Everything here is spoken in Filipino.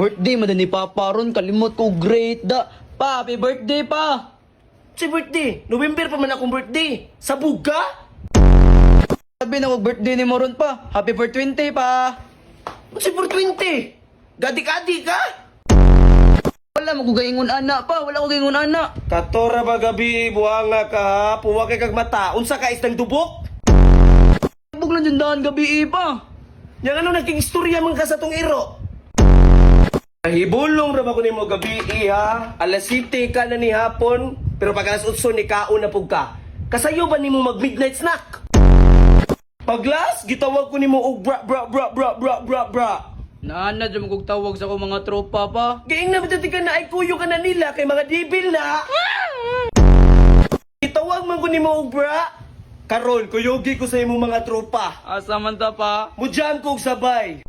Birthday man ni Papa ron, kalimot ko great da. Pa, happy birthday pa. Si birthday, November pa man akong birthday. Sa buga? Sabi na birthday ni mo ron pa. Happy for 20 pa. Si 420. Gadik-adik ka? Wala mo ko gaingon ana pa, wala ko gaingon ana. Katora ba gabi, buhanga ka ha? Puwa kay kag mata. Unsa ka isang dubok? Bug lang dyan daan gabi pa. Yang ano naging istorya man ka sa tong iro? Hibulong ra ba ko nimo gabi ha? Alas 7 ka na ni hapon, pero pag alas 8 ni kaon na pug ka. Kasayo ba nimo mag midnight snack? Paglas, gitawag ko nimo og bra bra bra bra bra bra bra. Naana dyan mo kong tawag sa akong mga tropa pa. Gaing na bitati ka na ay kuyo ka na nila kay mga dibil na. Gitawag man ko nimo og bra. Karon, kuyogi ko sa imong mga tropa. Asa man ta pa? Mudyan ko og sabay.